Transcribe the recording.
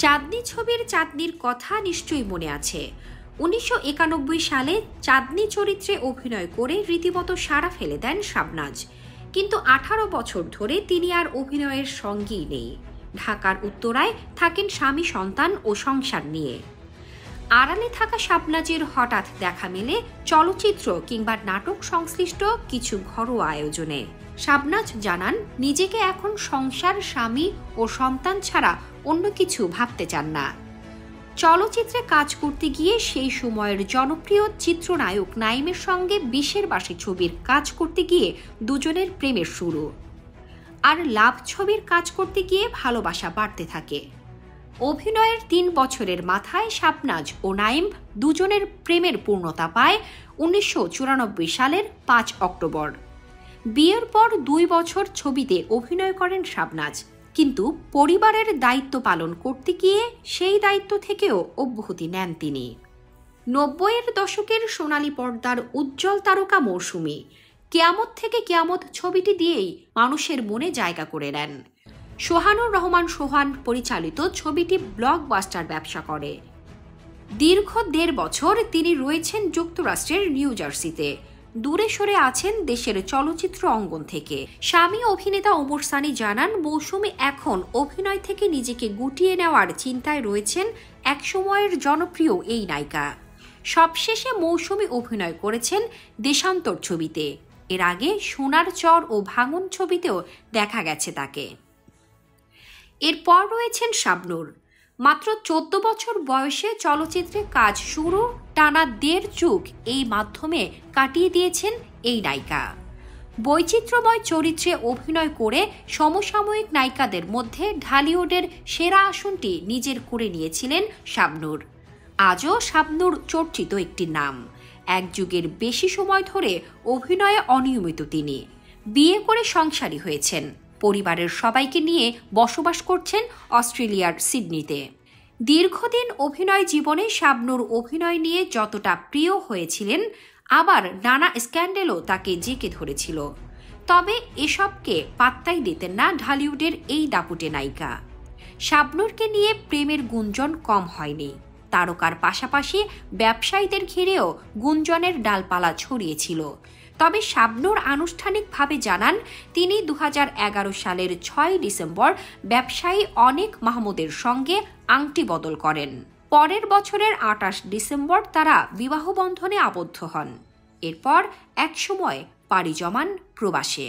চাঁদনি ছবির চাঁদনির কথা নিশ্চয়ই মনে আছে। ১৯৯১ সালে চাঁদনি চরিত্রে অভিনয় করে রীতিমতো সাড়া ফেলে দেন শাবনাজ। কিন্তু ১৮ বছর ধরে তিনি আর অভিনয়ের সঙ্গেই নেই। ঢাকার উত্তরায় থাকেন স্বামী, সন্তান ও সংসার নিয়ে। আড়ালে থাকা শাবনাজের হঠাৎ দেখা মেলে চলচ্চিত্র কিংবা নাটক সংশ্লিষ্ট কিছু ঘরোয়া আয়োজনে। শাবনাজ জানান, নিজেকে এখন সংসার, স্বামী ও সন্তান ছাড়া অন্য কিছু ভাবতে চান না। চলচ্চিত্রে কাজ করতে গিয়ে সেই সময়ের জনপ্রিয় চিত্রনায়ক নাইমের সঙ্গে ২০-এর বাসি ছবির কাজ করতে গিয়ে দুজনের প্রেমের শুরু। আর লাভ ছবির কাজ করতে গিয়ে ভালোবাসা বাড়তে থাকে। অভিনয়ের ৩ বছরের মাথায় শাবনাজ ও নাইম দুজনের প্রেমের পূর্ণতা পায় ১৯৯৪ সালের ৫ অক্টোবর। বিয়ের পর ২ বছর ছবিতে অভিনয় করেন শাবনাজ, কিন্তু পরিবারের দায়িত্ব পালন করতে গিয়ে সেই দায়িত্ব থেকেও অব্যাহতি নেন তিনি। ৯০-এর দশকের সোনালী পর্দার উজ্জ্বল তারকা মৌসুমী কেয়ামত থেকে কেয়ামত ছবিটি দিয়েই মানুষের মনে জায়গা করে নেন। সোহানুর রহমান সোহান পরিচালিত ছবিটি ব্লকবাস্টার ব্যবসা করে। দীর্ঘ ১.৫ বছর তিনি রয়েছেন যুক্তরাষ্ট্রের নিউ জার্সিতে। দূরে সরে আছেন দেশের চলচ্চিত্র অঙ্গন থেকে। স্বামী অভিনেতা ওমর সানি জানান, মৌসুমী এখন অভিনয় থেকে নিজেকে গুটিয়ে নেওয়ার চিন্তায় রয়েছেন একসময়ের জনপ্রিয় এই নায়িকা। সবশেষে মৌসুমী অভিনয় করেছেন দেশান্তর ছবিতে। এর আগে সোনার চর ও ভাঙন ছবিতেও দেখা গেছে তাকে। এরপর রয়েছেন শাবনূর। মাত্র ১৪ বছর বয়সে চলচ্চিত্রে কাজ শুরু, টানা ১.৫ যুগ এই মাধ্যমে কাটিয়ে দিয়েছেন এই নায়িকা। বৈচিত্র্যময় চরিত্রে অভিনয় করে সমসাময়িক নায়িকাদের মধ্যে ঢালিউডের সেরা আসনটি নিজের করে নিয়েছিলেন শাবনূর। আজও শাবনূর চর্চিত একটি নাম। এক যুগের বেশি সময় ধরে অভিনয়ে অনিয়মিত তিনি। বিয়ে করে সংসারী হয়েছেন। পরিবারের সবাইকে নিয়ে বসবাস করছেন অস্ট্রেলিয়ার সিডনিতে। দীর্ঘদিন অভিনয় জীবনে শাবনূর অভিনয় নিয়ে যতটা প্রিয় হয়েছিলেন, আবার নানা স্ক্যান্ডেলও তাকে জেঁকে ধরেছিল। তবে এসবকে পাত্তাই দিতেন না ঢালিউডের এই দাপুটে নায়িকা। শাবনূরকে নিয়ে প্রেমের গুঞ্জন কম হয়নি। তারকার পাশাপাশি ব্যবসায়ীদের ঘিরেও গুঞ্জনের ডালপালা ছড়িয়েছিল। তবে শাবনূর আনুষ্ঠানিকভাবে জানান, তিনি ২০১১ সালের ৬ ডিসেম্বর ব্যবসায়ী অনেক মাহমুদের সঙ্গে আংটি বদল করেন। পরের বছরের ২৮ ডিসেম্বর তারা বিবাহ বন্ধনে আবদ্ধ হন। এরপর একসময় পাড়ি জমান প্রবাসে।